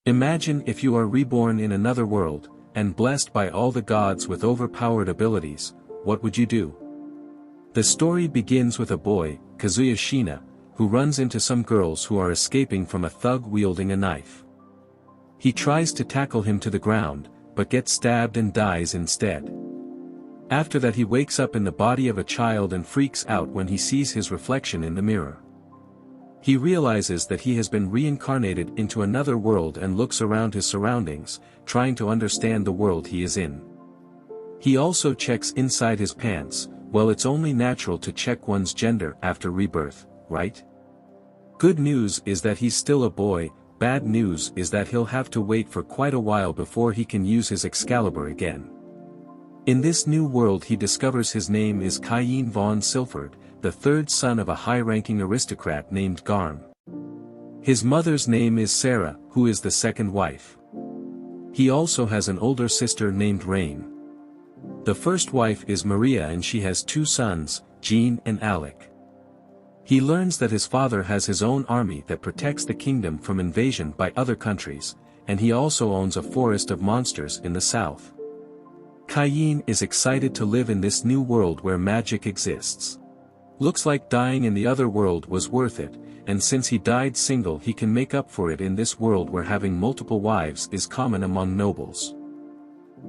Imagine if you are reborn in another world, and blessed by all the gods with overpowered abilities, what would you do? The story begins with a boy, Kaazuya Shiina, who runs into some girls who are escaping from a thug wielding a knife. He tries to tackle him to the ground, but gets stabbed and dies instead. After that he wakes up in the body of a child and freaks out when he sees his reflection in the mirror. He realizes that he has been reincarnated into another world and looks around his surroundings, trying to understand the world he is in. He also checks inside his pants. Well, it's only natural to check one's gender after rebirth, right? Good news is that he's still a boy, bad news is that he'll have to wait for quite a while before he can use his Excalibur again. In this new world he discovers his name is Cain von Silford, the third son of a high-ranking aristocrat named Garm. His mother's name is Sarah, who is the second wife. He also has an older sister named Rain. The first wife is Maria and she has two sons, Jean and Alec. He learns that his father has his own army that protects the kingdom from invasion by other countries, and he also owns a forest of monsters in the south. Cain is excited to live in this new world where magic exists. Looks like dying in the other world was worth it, and since he died single he can make up for it in this world where having multiple wives is common among nobles.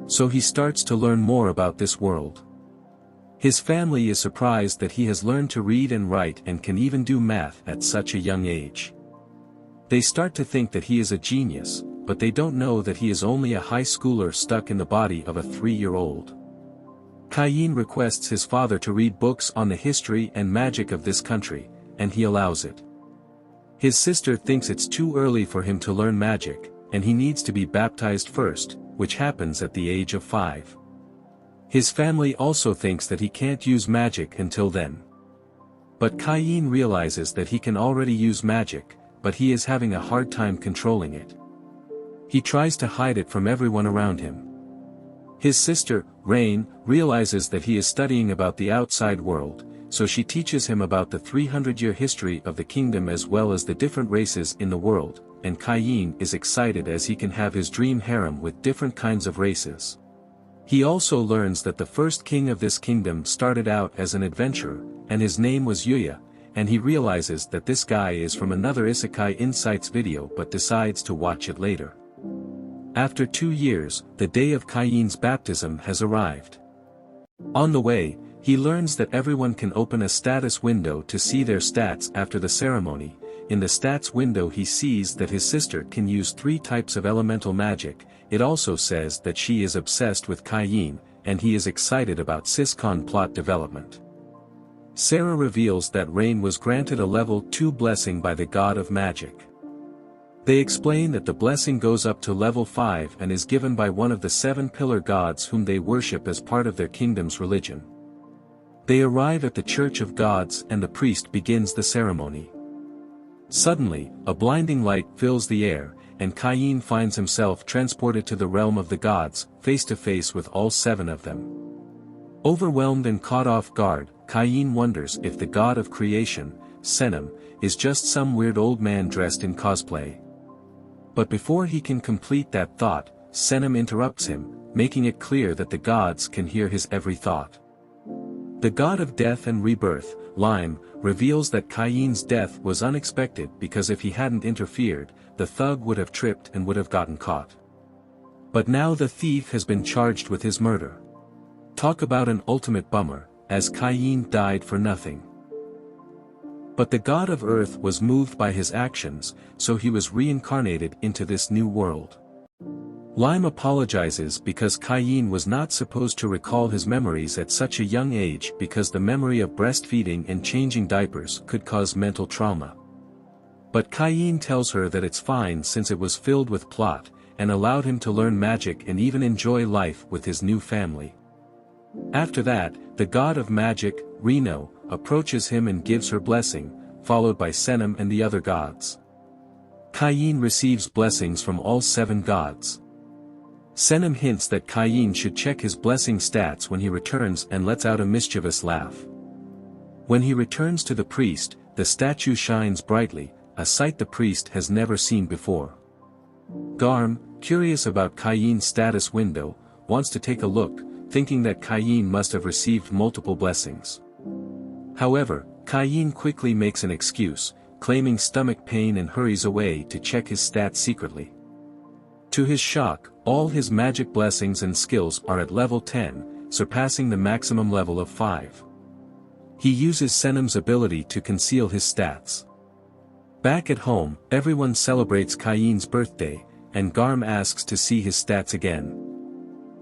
So he starts to learn more about this world. His family is surprised that he has learned to read and write and can even do math at such a young age. They start to think that he is a genius, but they don't know that he is only a high schooler stuck in the body of a 3-year-old. Cain requests his father to read books on the history and magic of this country, and he allows it. His sister thinks it's too early for him to learn magic, and he needs to be baptized first, which happens at the age of 5. His family also thinks that he can't use magic until then. But Cain realizes that he can already use magic, but he is having a hard time controlling it. He tries to hide it from everyone around him. His sister, Rain, realizes that he is studying about the outside world, so she teaches him about the 300-year history of the kingdom as well as the different races in the world, and Cain is excited as he can have his dream harem with different kinds of races. He also learns that the first king of this kingdom started out as an adventurer, and his name was Yuya, and he realizes that this guy is from another Isekai Insights video but decides to watch it later. After 2 years, the day of Cain's baptism has arrived. On the way, he learns that everyone can open a status window to see their stats after the ceremony. In the stats window he sees that his sister can use 3 types of elemental magic. It also says that she is obsessed with Cain, and he is excited about Siscon plot development. Sarah reveals that Rain was granted a level 2 blessing by the god of magic. They explain that the blessing goes up to level 5 and is given by one of the 7 pillar gods whom they worship as part of their kingdom's religion. They arrive at the Church of Gods and the priest begins the ceremony. Suddenly, a blinding light fills the air, and Cain finds himself transported to the realm of the gods, face to face with all 7 of them. Overwhelmed and caught off guard, Cain wonders if the god of creation, Senem, is just some weird old man dressed in cosplay. But before he can complete that thought, Senem interrupts him, making it clear that the gods can hear his every thought. The god of death and rebirth, Lime, reveals that Cain's death was unexpected because if he hadn't interfered, the thug would have tripped and would have gotten caught. But now the thief has been charged with his murder. Talk about an ultimate bummer, as Cain died for nothing. But the god of earth was moved by his actions, so he was reincarnated into this new world. Lime apologizes because Cain was not supposed to recall his memories at such a young age because the memory of breastfeeding and changing diapers could cause mental trauma. But Cain tells her that it's fine since it was filled with plot, and allowed him to learn magic and even enjoy life with his new family. After that, the god of magic, Reno, approaches him and gives her blessing, followed by Senem and the other gods. Cain receives blessings from all 7 gods. Senem hints that Cain should check his blessing stats when he returns and lets out a mischievous laugh. When he returns to the priest, the statue shines brightly, a sight the priest has never seen before. Garm, curious about Cain's status window, wants to take a look, thinking that Cain must have received multiple blessings. However, Cain quickly makes an excuse, claiming stomach pain and hurries away to check his stats secretly. To his shock, all his magic blessings and skills are at level 10, surpassing the maximum level of 5. He uses Senum's ability to conceal his stats. Back at home, everyone celebrates Cain's birthday, and Garm asks to see his stats again.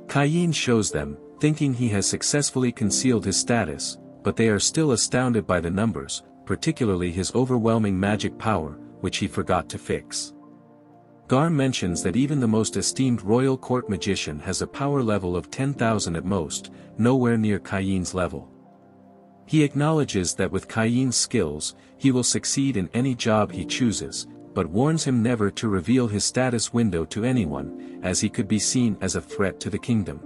Cain shows them, thinking he has successfully concealed his status, but they are still astounded by the numbers, particularly his overwhelming magic power, which he forgot to fix. Garm mentions that even the most esteemed royal court magician has a power level of 10,000 at most, nowhere near Cain's level. He acknowledges that with Cain's skills, he will succeed in any job he chooses, but warns him never to reveal his status window to anyone, as he could be seen as a threat to the kingdom.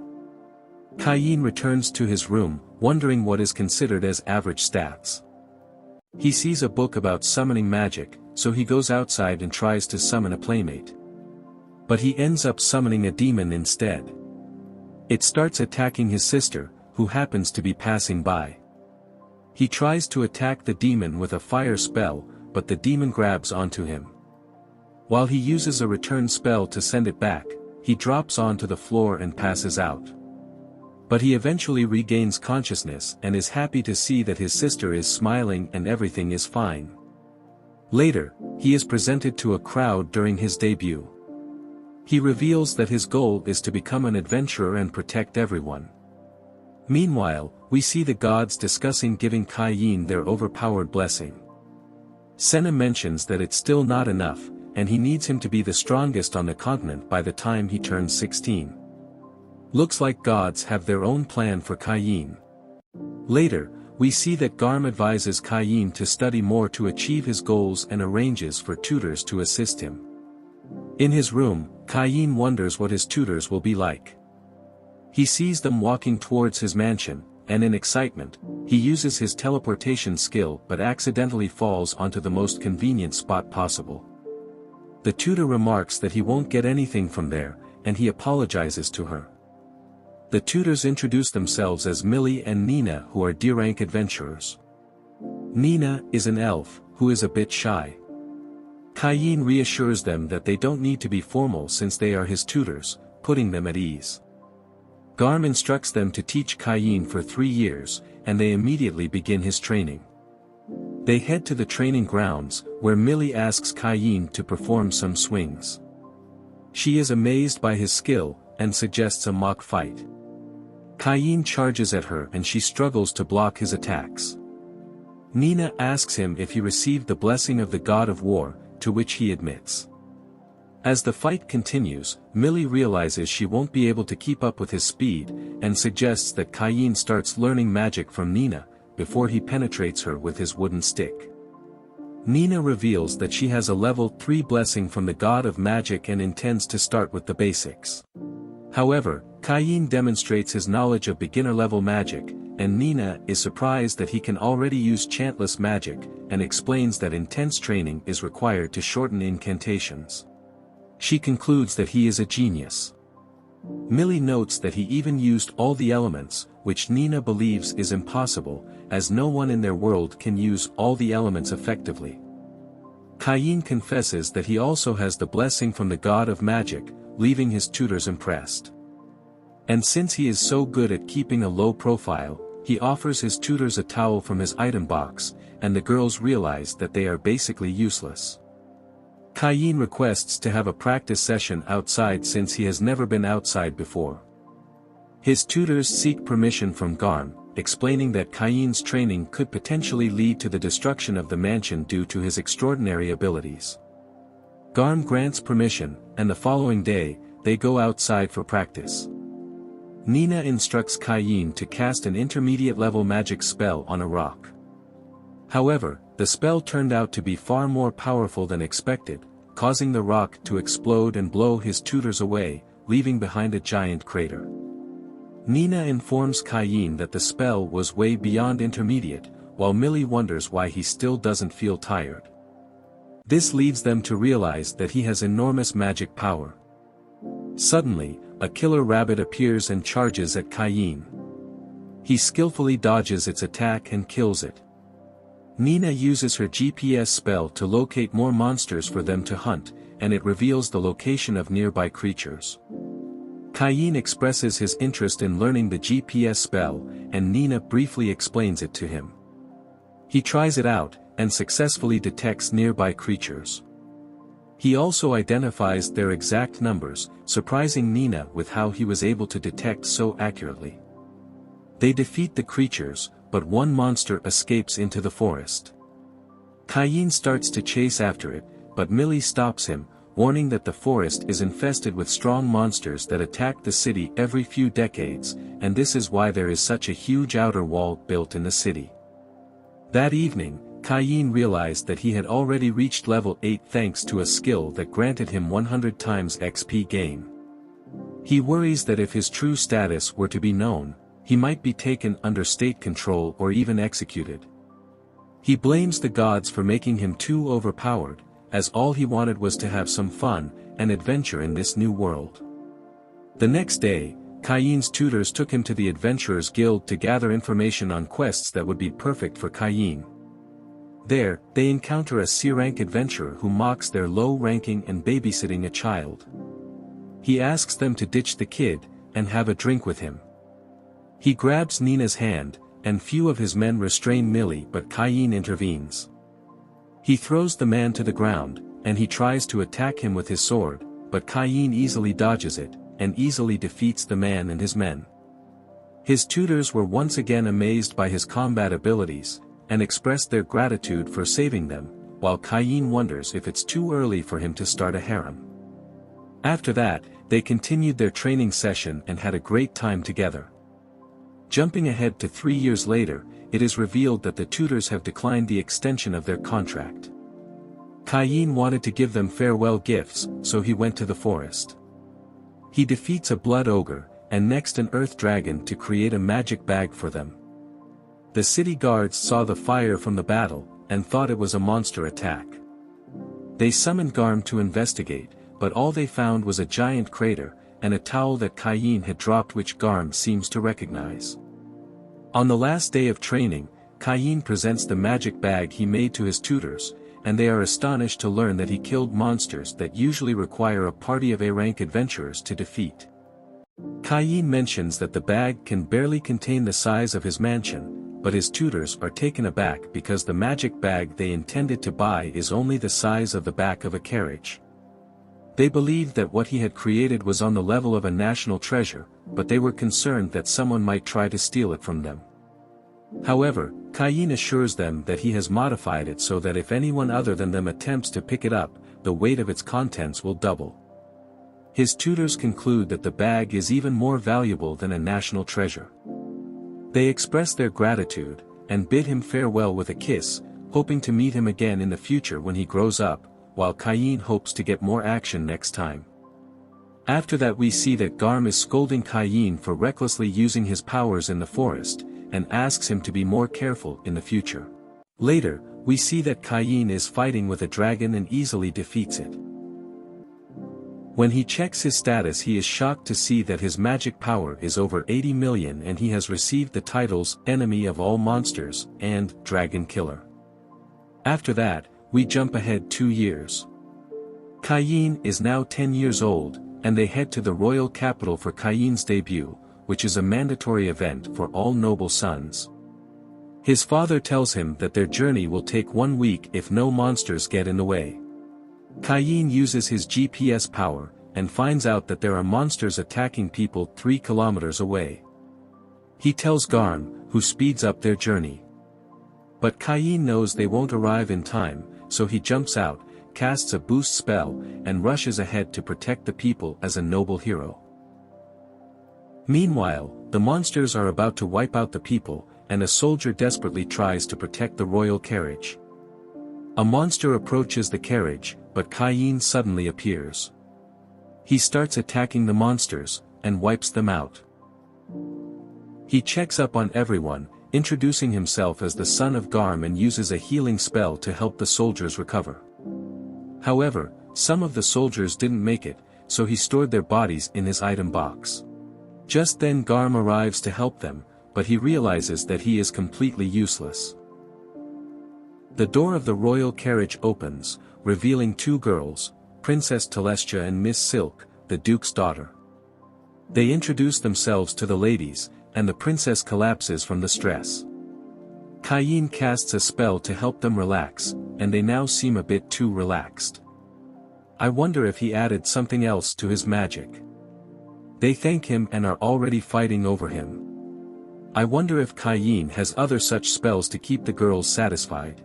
Cain returns to his room, wondering what is considered as average stats. He sees a book about summoning magic, so he goes outside and tries to summon a playmate. But he ends up summoning a demon instead. It starts attacking his sister, who happens to be passing by. He tries to attack the demon with a fire spell, but the demon grabs onto him. While he uses a return spell to send it back, he drops onto the floor and passes out. But he eventually regains consciousness and is happy to see that his sister is smiling and everything is fine. Later, he is presented to a crowd during his debut. He reveals that his goal is to become an adventurer and protect everyone. Meanwhile, we see the gods discussing giving Cain their overpowered blessing. Senna mentions that it's still not enough, and he needs him to be the strongest on the continent by the time he turns 16. Looks like gods have their own plan for Cain. Later, we see that Garm advises Cain to study more to achieve his goals and arranges for tutors to assist him. In his room, Cain wonders what his tutors will be like. He sees them walking towards his mansion, and in excitement, he uses his teleportation skill but accidentally falls onto the most convenient spot possible. The tutor remarks that he won't get anything from there, and he apologizes to her. The tutors introduce themselves as Millie and Nina, who are D-rank adventurers. Nina is an elf, who is a bit shy. Cain reassures them that they don't need to be formal since they are his tutors, putting them at ease. Garm instructs them to teach Cain for 3 years, and they immediately begin his training. They head to the training grounds, where Millie asks Cain to perform some swings. She is amazed by his skill, and suggests a mock fight. Cain charges at her and she struggles to block his attacks. Nina asks him if he received the blessing of the god of war, to which he admits. As the fight continues, Millie realizes she won't be able to keep up with his speed, and suggests that Cain starts learning magic from Nina, before he penetrates her with his wooden stick. Nina reveals that she has a level 3 blessing from the god of magic and intends to start with the basics. However, Cain demonstrates his knowledge of beginner-level magic, and Nina is surprised that he can already use chantless magic, and explains that intense training is required to shorten incantations. She concludes that he is a genius. Millie notes that he even used all the elements, which Nina believes is impossible, as no one in their world can use all the elements effectively. Cain confesses that he also has the blessing from the god of magic, leaving his tutors impressed. And since he is so good at keeping a low profile, he offers his tutors a towel from his item box, and the girls realize that they are basically useless. Cain requests to have a practice session outside since he has never been outside before. His tutors seek permission from Garm, explaining that Cain's training could potentially lead to the destruction of the mansion due to his extraordinary abilities. Garm grants permission, and the following day, they go outside for practice. Nina instructs Cain to cast an intermediate-level magic spell on a rock. However, the spell turned out to be far more powerful than expected, causing the rock to explode and blow his tutors away, leaving behind a giant crater. Nina informs Cain that the spell was way beyond intermediate, while Millie wonders why he still doesn't feel tired. This leads them to realize that he has enormous magic power. Suddenly, a killer rabbit appears and charges at Cain. He skillfully dodges its attack and kills it. Nina uses her GPS spell to locate more monsters for them to hunt, and it reveals the location of nearby creatures. Cain expresses his interest in learning the GPS spell, and Nina briefly explains it to him. He tries it out, and successfully detects nearby creatures. He also identifies their exact numbers, surprising Nina with how he was able to detect so accurately. They defeat the creatures, but one monster escapes into the forest. Cain starts to chase after it, but Millie stops him, warning that the forest is infested with strong monsters that attack the city every few decades, and this is why there is such a huge outer wall built in the city. That evening, Cain realized that he had already reached level 8 thanks to a skill that granted him 100 times XP gain. He worries that if his true status were to be known, he might be taken under state control or even executed. He blames the gods for making him too overpowered, as all he wanted was to have some fun and adventure in this new world. The next day, Cain's tutors took him to the Adventurers Guild to gather information on quests that would be perfect for Cain. There, they encounter a C-rank adventurer who mocks their low ranking and babysitting a child. He asks them to ditch the kid, and have a drink with him. He grabs Nina's hand, and few of his men restrain Millie but Cain intervenes. He throws the man to the ground, and he tries to attack him with his sword, but Cain easily dodges it, and easily defeats the man and his men. His tutors were once again amazed by his combat abilities, and expressed their gratitude for saving them, while Cain wonders if it's too early for him to start a harem. After that, they continued their training session and had a great time together. Jumping ahead to 3 years later, it is revealed that the tutors have declined the extension of their contract. Cain wanted to give them farewell gifts, so he went to the forest. He defeats a blood ogre, and next an earth dragon to create a magic bag for them. The city guards saw the fire from the battle, and thought it was a monster attack. They summoned Garm to investigate, but all they found was a giant crater, and a towel that Cain had dropped which Garm seems to recognize. On the last day of training, Cain presents the magic bag he made to his tutors, and they are astonished to learn that he killed monsters that usually require a party of A-rank adventurers to defeat. Cain mentions that the bag can barely contain the size of his mansion, but his tutors are taken aback because the magic bag they intended to buy is only the size of the back of a carriage. They believed that what he had created was on the level of a national treasure, but they were concerned that someone might try to steal it from them. However, Cain assures them that he has modified it so that if anyone other than them attempts to pick it up, the weight of its contents will double. His tutors conclude that the bag is even more valuable than a national treasure. They express their gratitude, and bid him farewell with a kiss, hoping to meet him again in the future when he grows up, while Cain hopes to get more action next time. After that we see that Garm is scolding Cain for recklessly using his powers in the forest, and asks him to be more careful in the future. Later, we see that Cain is fighting with a dragon and easily defeats it. When he checks his status he is shocked to see that his magic power is over 80 million and he has received the titles Enemy of All Monsters and Dragon Killer. After that, we jump ahead 2 years. Cain is now 10 years old, and they head to the royal capital for Cain's debut, which is a mandatory event for all noble sons. His father tells him that their journey will take 1 week if no monsters get in the way. Cain uses his GPS power, and finds out that there are monsters attacking people 3 kilometers away. He tells Garm, who speeds up their journey. But Cain knows they won't arrive in time, so he jumps out, casts a boost spell, and rushes ahead to protect the people as a noble hero. Meanwhile, the monsters are about to wipe out the people, and a soldier desperately tries to protect the royal carriage. A monster approaches the carriage, but Cain suddenly appears. He starts attacking the monsters, and wipes them out. He checks up on everyone, introducing himself as the son of Garm and uses a healing spell to help the soldiers recover. However, some of the soldiers didn't make it, so he stored their bodies in his item box. Just then Garm arrives to help them, but he realizes that he is completely useless. The door of the royal carriage opens, revealing two girls, Princess Telestia and Miss Silk, the Duke's daughter. They introduce themselves to the ladies, and the princess collapses from the stress. Cain casts a spell to help them relax, and they now seem a bit too relaxed. I wonder if he added something else to his magic. They thank him and are already fighting over him. I wonder if Cain has other such spells to keep the girls satisfied.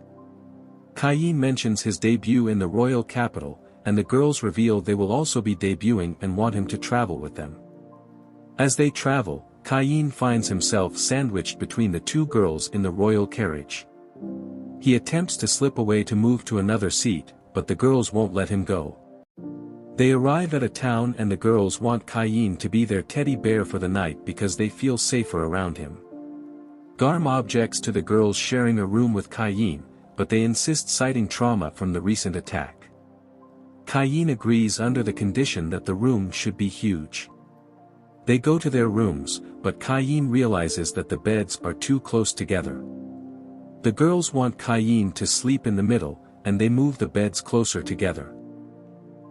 Cain mentions his debut in the royal capital, and the girls reveal they will also be debuting and want him to travel with them. As they travel, Cain finds himself sandwiched between the two girls in the royal carriage. He attempts to slip away to move to another seat, but the girls won't let him go. They arrive at a town and the girls want Cain to be their teddy bear for the night because they feel safer around him. Garm objects to the girls sharing a room with Cain, but they insist citing trauma from the recent attack. Cain agrees under the condition that the room should be huge. They go to their rooms, but Cain realizes that the beds are too close together. The girls want Cain to sleep in the middle, and they move the beds closer together.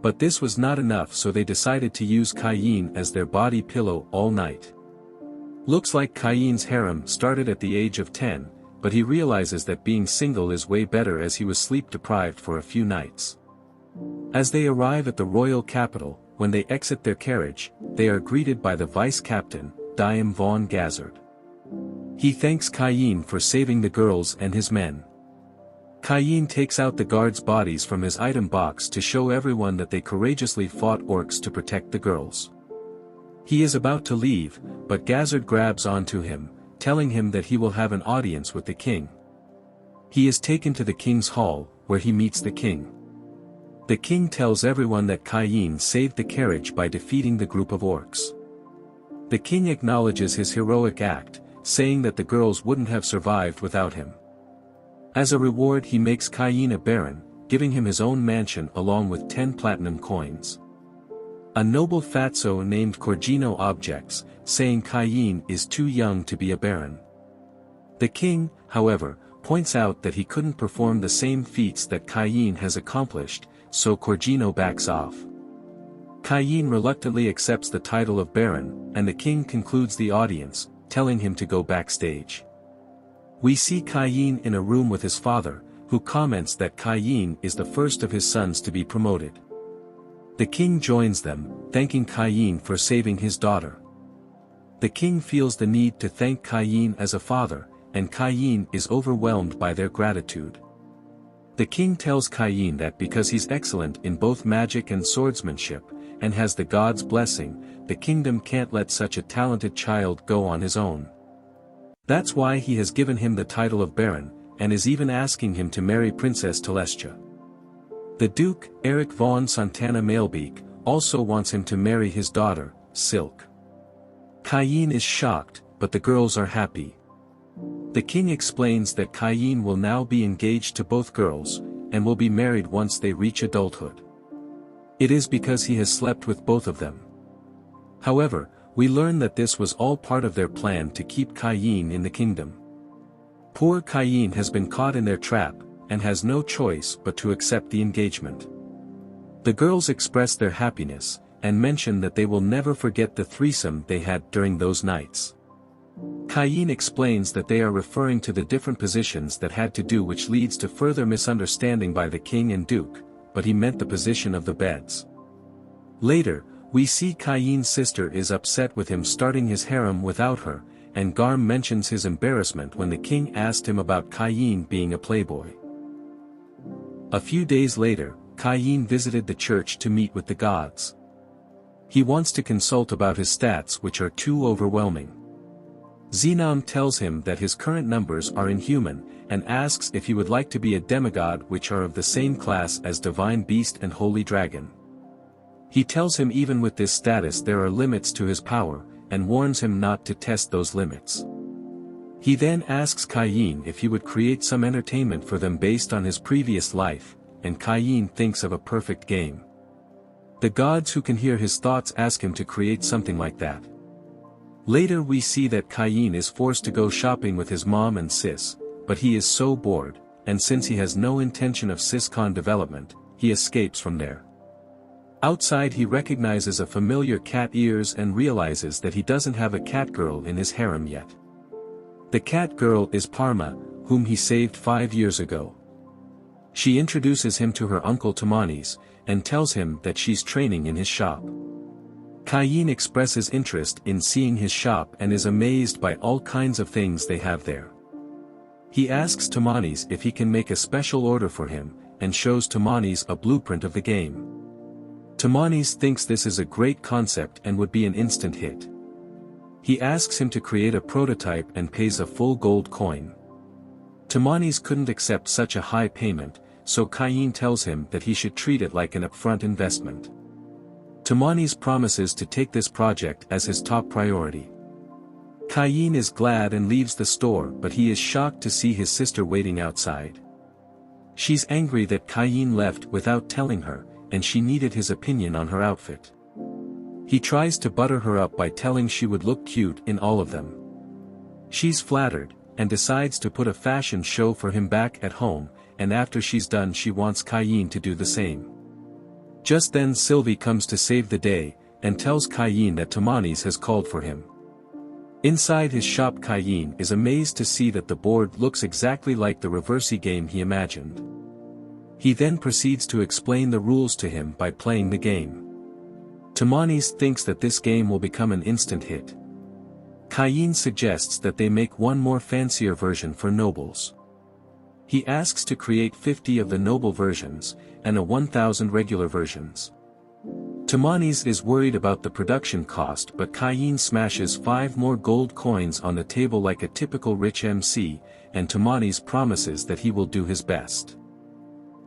But this was not enough, so they decided to use Cain as their body pillow all night. Looks like Cain's harem started at the age of 10, but he realizes that being single is way better as he was sleep deprived for a few nights. As they arrive at the royal capital, when they exit their carriage, they are greeted by the vice-captain, Cain von Silford. He thanks Cain for saving the girls and his men. Cain takes out the guards' bodies from his item box to show everyone that they courageously fought orcs to protect the girls. He is about to leave, but Silford grabs onto him, telling him that he will have an audience with the king. He is taken to the king's hall, where he meets the king. The king tells everyone that Cain saved the carriage by defeating the group of orcs. The king acknowledges his heroic act, saying that the girls wouldn't have survived without him. As a reward he makes Cain a baron, giving him his own mansion along with 10 platinum coins. A noble fatso named Corgino objects, saying Cain is too young to be a baron. The king, however, points out that he couldn't perform the same feats that Cain has accomplished, so Corgino backs off. Cain reluctantly accepts the title of baron, and the king concludes the audience, telling him to go backstage. We see Cain in a room with his father, who comments that Cain is the first of his sons to be promoted. The king joins them, thanking Cain for saving his daughter. The king feels the need to thank Cain as a father, and Cain is overwhelmed by their gratitude. The king tells Cain that because he's excellent in both magic and swordsmanship, and has the god's blessing, the kingdom can't let such a talented child go on his own. That's why he has given him the title of baron, and is even asking him to marry Princess Telestia. The Duke, Eric von Santana Mailbeek, also wants him to marry his daughter, Silk. Cain is shocked, but the girls are happy. The king explains that Cain will now be engaged to both girls, and will be married once they reach adulthood. It is because he has slept with both of them. However, we learn that this was all part of their plan to keep Cain in the kingdom. Poor Cain has been caught in their trap, and has no choice but to accept the engagement. The girls express their happiness, and mention that they will never forget the threesome they had during those nights. Cain explains that they are referring to the different positions that had to do, which leads to further misunderstanding by the king and duke, but he meant the position of the beds. Later, we see Cain's sister is upset with him starting his harem without her, and Garm mentions his embarrassment when the king asked him about Cain being a playboy. A few days later, Cain visited the church to meet with the gods. He wants to consult about his stats, which are too overwhelming. Xenon tells him that his current numbers are inhuman, and asks if he would like to be a demigod, which are of the same class as Divine Beast and Holy Dragon. He tells him even with this status there are limits to his power, and warns him not to test those limits. He then asks Cain if he would create some entertainment for them based on his previous life, and Cain thinks of a perfect game. The gods who can hear his thoughts ask him to create something like that. Later we see that Cain is forced to go shopping with his mom and sis, but he is so bored, and since he has no intention of siscon development, he escapes from there. Outside he recognizes a familiar cat ears and realizes that he doesn't have a cat girl in his harem yet. The cat girl is Parma, whom he saved 5 years ago. She introduces him to her uncle Tamanis, and tells him that she's training in his shop. Cain expresses interest in seeing his shop and is amazed by all kinds of things they have there. He asks Tamanis if he can make a special order for him, and shows Tamanis a blueprint of the game. Tamanis thinks this is a great concept and would be an instant hit. He asks him to create a prototype and pays a full gold coin. Tamanis couldn't accept such a high payment, so Cain tells him that he should treat it like an upfront investment. Tamanis promises to take this project as his top priority. Cain is glad and leaves the store, but he is shocked to see his sister waiting outside. She's angry that Cain left without telling her, and she needed his opinion on her outfit. He tries to butter her up by telling she would look cute in all of them. She's flattered, and decides to put a fashion show for him back at home, and after she's done she wants Cain to do the same. Just then Sylvie comes to save the day, and tells Cain that Tamanis has called for him. Inside his shop Cain is amazed to see that the board looks exactly like the reversey game he imagined. He then proceeds to explain the rules to him by playing the game. Tamanis thinks that this game will become an instant hit. Cain suggests that they make one more fancier version for nobles. He asks to create 50 of the noble versions, and a 1,000 regular versions. Tamanis is worried about the production cost, but Cain smashes 5 more gold coins on the table like a typical rich MC, and Tamanis promises that he will do his best.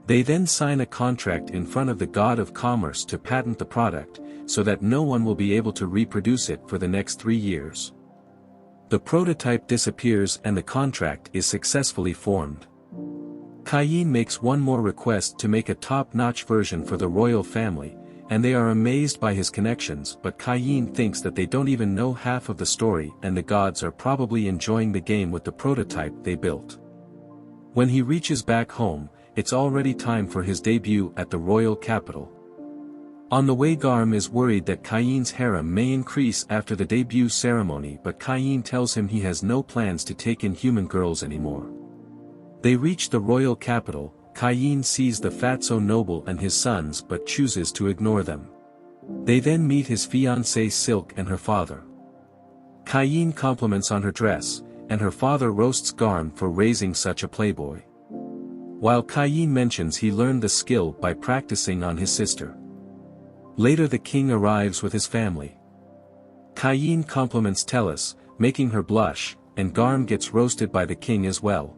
They then sign a contract in front of the god of commerce to patent the product, so that no one will be able to reproduce it for the next 3 years. The prototype disappears and the contract is successfully formed. Cain makes one more request to make a top-notch version for the royal family, and they are amazed by his connections, but Cain thinks that they don't even know half of the story and the gods are probably enjoying the game with the prototype they built. When he reaches back home, it's already time for his debut at the royal capital. On the way Garm is worried that Cain's harem may increase after the debut ceremony, but Cain tells him he has no plans to take in human girls anymore. They reach the royal capital. Cain sees the fatso noble and his sons but chooses to ignore them. They then meet his fiancée Silk and her father. Cain compliments on her dress, and her father roasts Garm for raising such a playboy. While Cain mentions he learned the skill by practicing on his sister. Later the king arrives with his family. Cain compliments Tellus, making her blush, and Garm gets roasted by the king as well.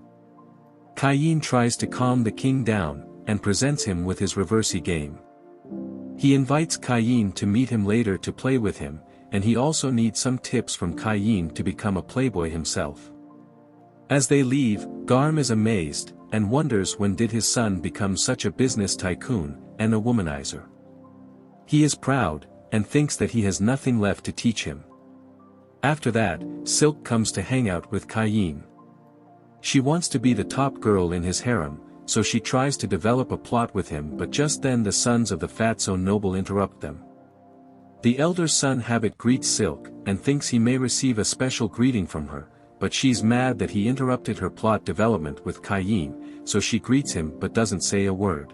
Cain tries to calm the king down, and presents him with his reversey game. He invites Cain to meet him later to play with him, and he also needs some tips from Cain to become a playboy himself. As they leave, Garm is amazed, and wonders when did his son become such a business tycoon, and a womanizer. He is proud, and thinks that he has nothing left to teach him. After that, Silk comes to hang out with Cain. She wants to be the top girl in his harem, so she tries to develop a plot with him, but just then the sons of the fatso noble interrupt them. The elder son Habit greets Silk, and thinks he may receive a special greeting from her, but she's mad that he interrupted her plot development with Cain, so she greets him but doesn't say a word.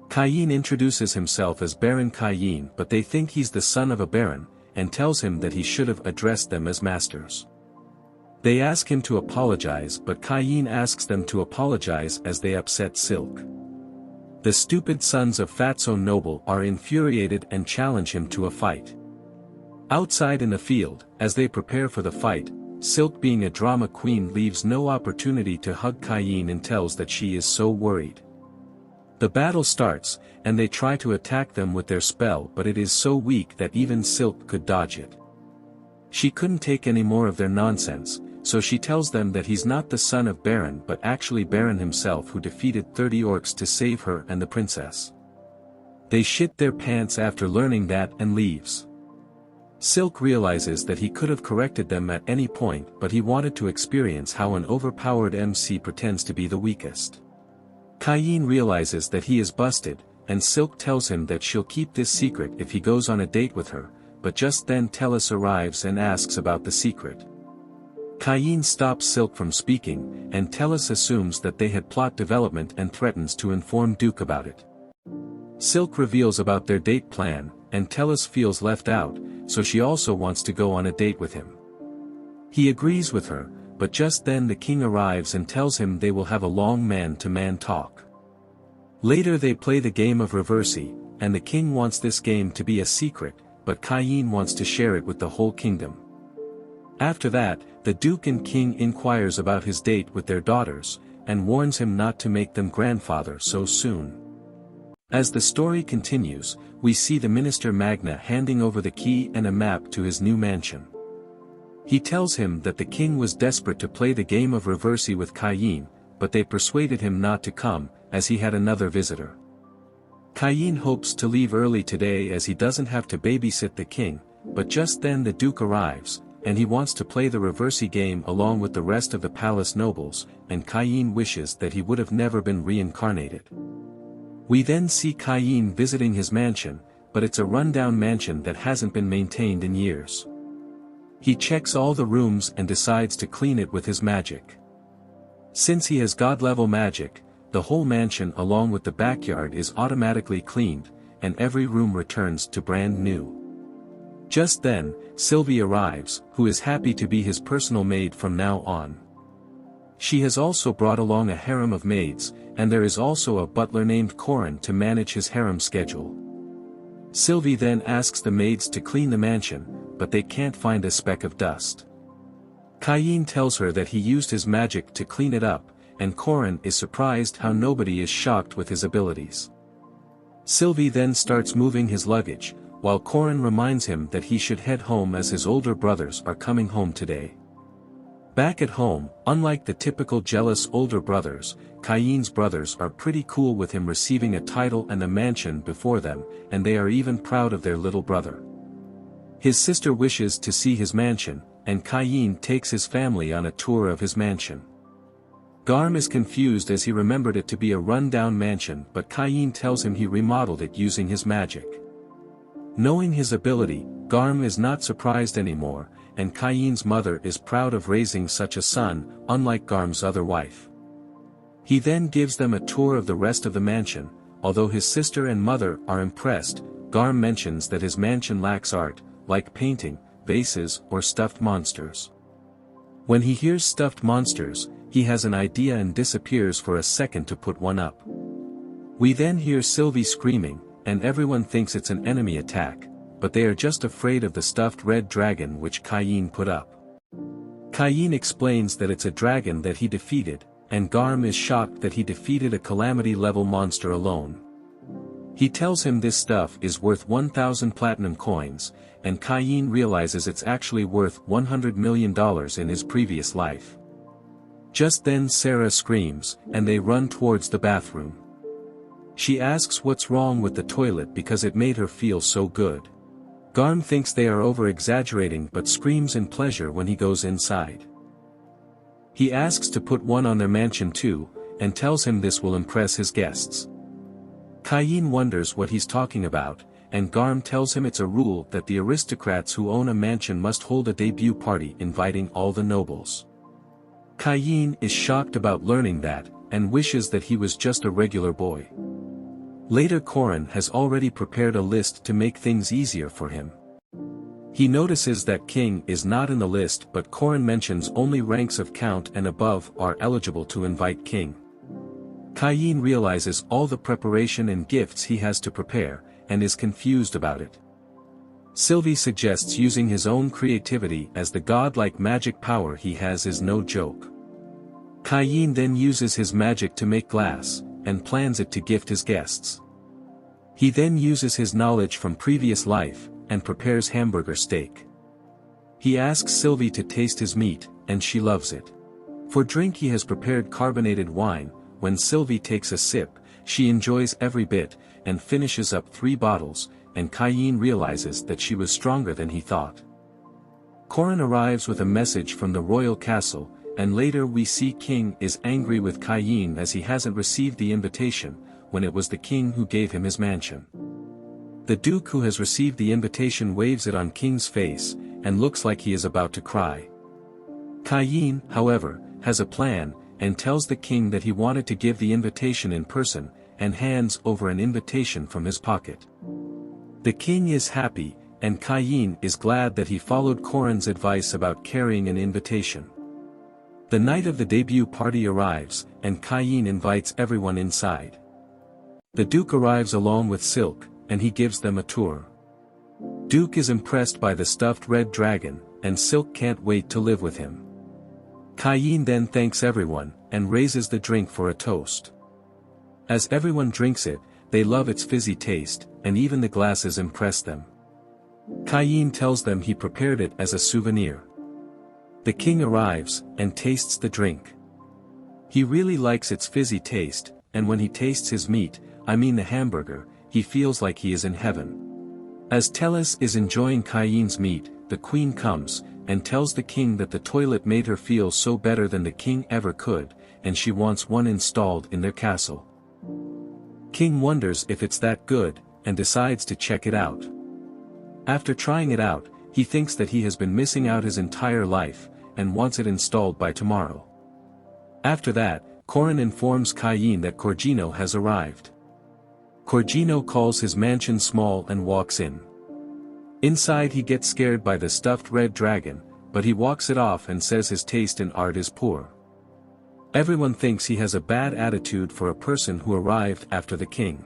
Cain introduces himself as Baron Cain, but they think he's the son of a baron, and tells him that he should have addressed them as masters. They ask him to apologize, but Cain asks them to apologize as they upset Silk. The stupid sons of Fatso Noble are infuriated and challenge him to a fight. Outside in the field, as they prepare for the fight, Silk, being a drama queen, leaves no opportunity to hug Cain and tells that she is so worried. The battle starts, and they try to attack them with their spell, but it is so weak that even Silk could dodge it. She couldn't take any more of their nonsense, so she tells them that he's not the son of Baron but actually Baron himself who defeated 30 orcs to save her and the princess. They shit their pants after learning that and leaves. Silk realizes that he could have corrected them at any point but he wanted to experience how an overpowered MC pretends to be the weakest. Cain realizes that he is busted, and Silk tells him that she'll keep this secret if he goes on a date with her, but just then Tellus arrives and asks about the secret. Cain stops Silk from speaking, and Tellus assumes that they had plot development and threatens to inform Duke about it. Silk reveals about their date plan, and Tellus feels left out, so she also wants to go on a date with him. He agrees with her, but just then the king arrives and tells him they will have a long man-to-man talk. Later they play the game of Reversi, and the king wants this game to be a secret, but Cain wants to share it with the whole kingdom. After that, the duke and king inquires about his date with their daughters, and warns him not to make them grandfather so soon. As the story continues, we see the Minister Magna handing over the key and a map to his new mansion. He tells him that the king was desperate to play the game of Reversi with Cain, but they persuaded him not to come, as he had another visitor. Cain hopes to leave early today as he doesn't have to babysit the king, but just then the duke arrives, and he wants to play the Reversi game along with the rest of the palace nobles, and Cain wishes that he would have never been reincarnated. We then see Cain visiting his mansion, but it's a rundown mansion that hasn't been maintained in years. He checks all the rooms and decides to clean it with his magic. Since he has god-level magic, the whole mansion along with the backyard is automatically cleaned, and every room returns to brand new. Just then, Sylvie arrives, who is happy to be his personal maid from now on. She has also brought along a harem of maids, and there is also a butler named Corin to manage his harem schedule. Sylvie then asks the maids to clean the mansion, but they can't find a speck of dust. Cain tells her that he used his magic to clean it up, and Corin is surprised how nobody is shocked with his abilities. Sylvie then starts moving his luggage, while Corin reminds him that he should head home as his older brothers are coming home today. Back at home, unlike the typical jealous older brothers, Cain's brothers are pretty cool with him receiving a title and a mansion before them, and they are even proud of their little brother. His sister wishes to see his mansion, and Cain takes his family on a tour of his mansion. Garm is confused as he remembered it to be a run-down mansion, but Cain tells him he remodeled it using his magic. Knowing his ability, Garm is not surprised anymore, and Cain's mother is proud of raising such a son, unlike Garm's other wife. He then gives them a tour of the rest of the mansion. Although his sister and mother are impressed, Garm mentions that his mansion lacks art, like painting, vases or stuffed monsters. When he hears stuffed monsters, he has an idea and disappears for a second to put one up. We then hear Sylvie screaming, and everyone thinks it's an enemy attack, but they are just afraid of the stuffed red dragon which Cain put up. Cain explains that it's a dragon that he defeated, and Garm is shocked that he defeated a calamity-level monster alone. He tells him this stuff is worth 1,000 platinum coins, and Cain realizes it's actually worth $100 million in his previous life. Just then Sarah screams, and they run towards the bathroom. She asks what's wrong with the toilet because it made her feel so good. Garm thinks they are over-exaggerating but screams in pleasure when he goes inside. He asks to put one on their mansion too, and tells him this will impress his guests. Cain wonders what he's talking about, and Garm tells him it's a rule that the aristocrats who own a mansion must hold a debut party inviting all the nobles. Cain is shocked about learning that, and wishes that he was just a regular boy. Later Corin has already prepared a list to make things easier for him. He notices that King is not in the list but Corin mentions only ranks of Count and above are eligible to invite King. Cain realizes all the preparation and gifts he has to prepare, and is confused about it. Sylvie suggests using his own creativity as the godlike magic power he has is no joke. Cain then uses his magic to make glass, and plans it to gift his guests. He then uses his knowledge from previous life, and prepares hamburger steak. He asks Sylvie to taste his meat, and she loves it. For drink he has prepared carbonated wine. When Sylvie takes a sip, she enjoys every bit, and finishes up 3 bottles, and Cain realizes that she was stronger than he thought. Corin arrives with a message from the royal castle, and later we see King is angry with Cain as he hasn't received the invitation, when it was the king who gave him his mansion. The duke who has received the invitation waves it on King's face, and looks like he is about to cry. Cain, however, has a plan, and tells the king that he wanted to give the invitation in person, and hands over an invitation from his pocket. The king is happy, and Cain is glad that he followed Corin's advice about carrying an invitation. The night of the debut party arrives, and Cain invites everyone inside. The Duke arrives along with Silk, and he gives them a tour. Duke is impressed by the stuffed red dragon, and Silk can't wait to live with him. Cain then thanks everyone, and raises the drink for a toast. As everyone drinks it, they love its fizzy taste, and even the glasses impress them. Cain tells them he prepared it as a souvenir. The king arrives, and tastes the drink. He really likes its fizzy taste, and when he tastes his meat, I mean the hamburger, he feels like he is in heaven. As Tellus is enjoying Cain's meat, the queen comes, and tells the king that the toilet made her feel so better than the king ever could, and she wants one installed in their castle. King wonders if it's that good, and decides to check it out. After trying it out, he thinks that he has been missing out his entire life, and wants it installed by tomorrow. After that, Corin informs Cain that Corgino has arrived. Corgino calls his mansion small and walks in. Inside he gets scared by the stuffed red dragon, but he walks it off and says his taste in art is poor. Everyone thinks he has a bad attitude for a person who arrived after the king.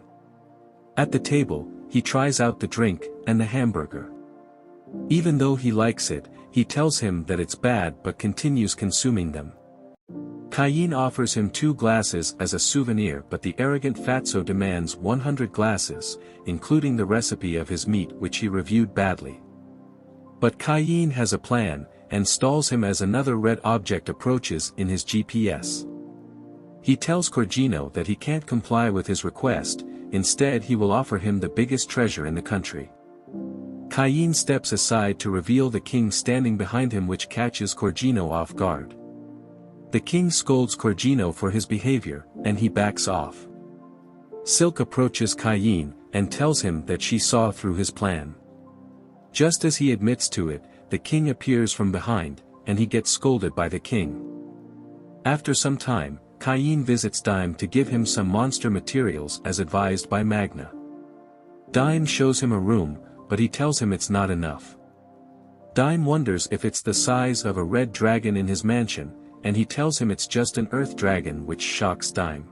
At the table, he tries out the drink, and the hamburger. Even though he likes it, he tells him that it's bad but continues consuming them. Cain offers him 2 glasses as a souvenir, but the arrogant fatso demands 100 glasses, including the recipe of his meat which he reviewed badly. But Cain has a plan, and stalls him as another red object approaches in his GPS. He tells Corgino that he can't comply with his request, instead he will offer him the biggest treasure in the country. Cain steps aside to reveal the king standing behind him, which catches Corgino off guard. The king scolds Corgino for his behavior, and he backs off. Silk approaches Cain, and tells him that she saw through his plan. Just as he admits to it, the king appears from behind, and he gets scolded by the king. After some time, Cain visits Dime to give him some monster materials as advised by Magna. Dime shows him a room, but he tells him it's not enough. Dime wonders if it's the size of a red dragon in his mansion, and he tells him it's just an earth dragon, which shocks Dime.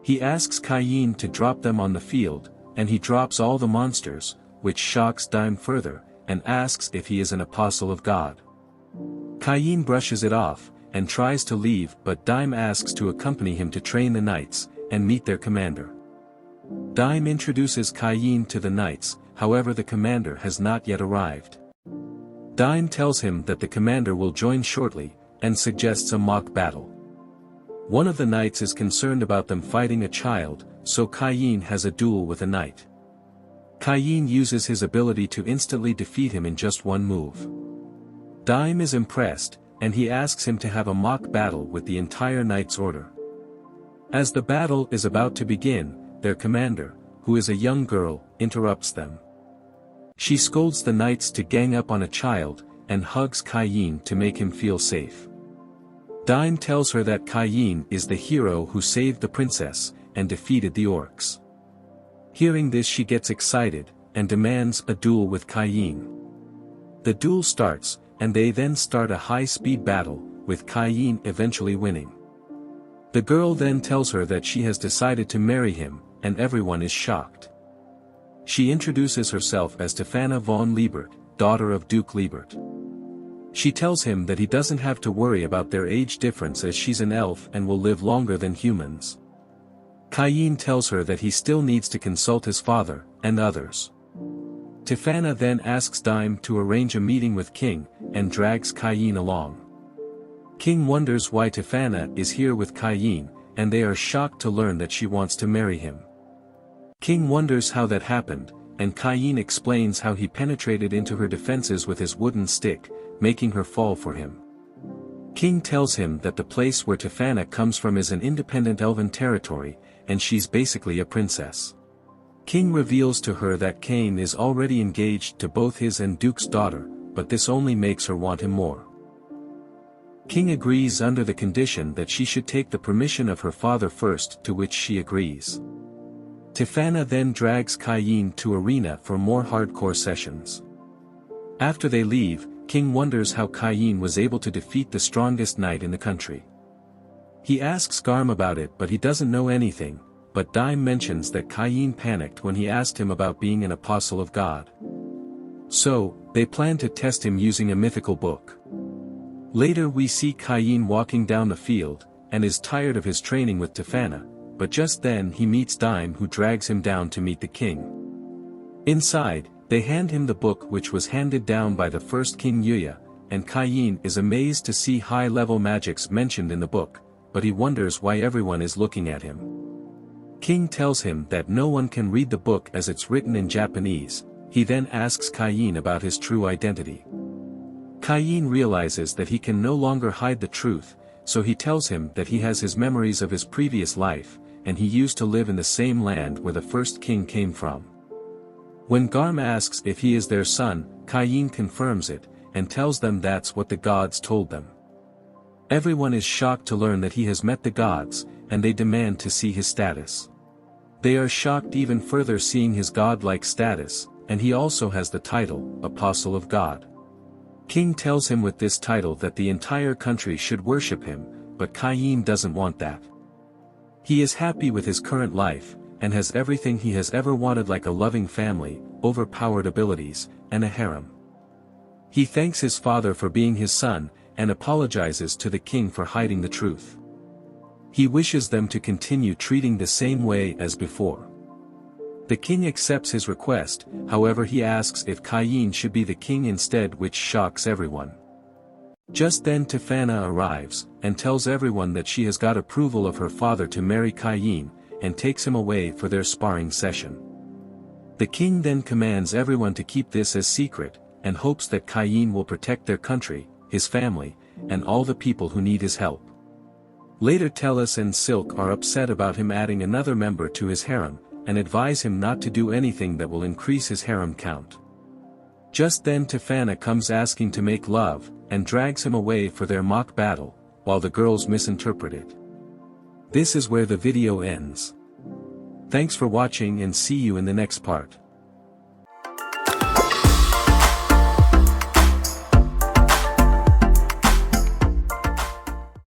He asks Cain to drop them on the field, and he drops all the monsters, which shocks Dime further, and asks if he is an apostle of God. Cain brushes it off, and tries to leave, but Dime asks to accompany him to train the knights, and meet their commander. Dime introduces Cain to the knights, however the commander has not yet arrived. Dime tells him that the commander will join shortly, and suggests a mock battle. One of the knights is concerned about them fighting a child, so Cain has a duel with a knight. Cain uses his ability to instantly defeat him in just one move. Dime is impressed, and he asks him to have a mock battle with the entire knight's order. As the battle is about to begin, their commander, who is a young girl, interrupts them. She scolds the knights to gang up on a child, and hugs Cain to make him feel safe. Dime tells her that Cain is the hero who saved the princess, and defeated the orcs. Hearing this, she gets excited, and demands a duel with Cain. The duel starts, and they then start a high-speed battle, with Cain eventually winning. The girl then tells her that she has decided to marry him, and everyone is shocked. She introduces herself as Stefana von Liebert, daughter of Duke Liebert. She tells him that he doesn't have to worry about their age difference as she's an elf and will live longer than humans. Cain tells her that he still needs to consult his father, and others. Stefana then asks Dime to arrange a meeting with King, and drags Cain along. King wonders why Tefana is here with Cain, and they are shocked to learn that she wants to marry him. King wonders how that happened, and Cain explains how he penetrated into her defenses with his wooden stick, making her fall for him. King tells him that the place where Tefana comes from is an independent elven territory, and she's basically a princess. King reveals to her that Cain is already engaged to both his and Duke's daughter, but this only makes her want him more. King agrees under the condition that she should take the permission of her father first, to which she agrees. Tefana then drags Cain to arena for more hardcore sessions. After they leave, King wonders how Cain was able to defeat the strongest knight in the country. He asks Garm about it, but he doesn't know anything, but Dime mentions that Cain panicked when he asked him about being an apostle of God. So, they plan to test him using a mythical book. Later we see Cain walking down the field, and is tired of his training with Tefana, but just then he meets Dime, who drags him down to meet the king. Inside, they hand him the book which was handed down by the first King Yuya, and Cain is amazed to see high-level magics mentioned in the book, but he wonders why everyone is looking at him. King tells him that no one can read the book as it's written in Japanese. He then asks Cain about his true identity. Cain realizes that he can no longer hide the truth, so he tells him that he has his memories of his previous life, and he used to live in the same land where the first king came from. When Garm asks if he is their son, Cain confirms it, and tells them that's what the gods told them. Everyone is shocked to learn that he has met the gods, and they demand to see his status. They are shocked even further seeing his godlike status, and he also has the title, Apostle of God. King tells him with this title that the entire country should worship him, but Cain doesn't want that. He is happy with his current life, and has everything he has ever wanted, like a loving family, overpowered abilities, and a harem. He thanks his father for being his son, and apologizes to the king for hiding the truth. He wishes them to continue treating the same way as before. The king accepts his request, however he asks if Cain should be the king instead, which shocks everyone. Just then Tefana arrives, and tells everyone that she has got approval of her father to marry Cain, and takes him away for their sparring session. The king then commands everyone to keep this as secret, and hopes that Cain will protect their country, his family, and all the people who need his help. Later Tellus and Silk are upset about him adding another member to his harem, and advise him not to do anything that will increase his harem count. Just then Tefana comes asking to make love, and drags him away for their mock battle, while the girls misinterpret it. This is where the video ends. Thanks for watching, and see you in the next part.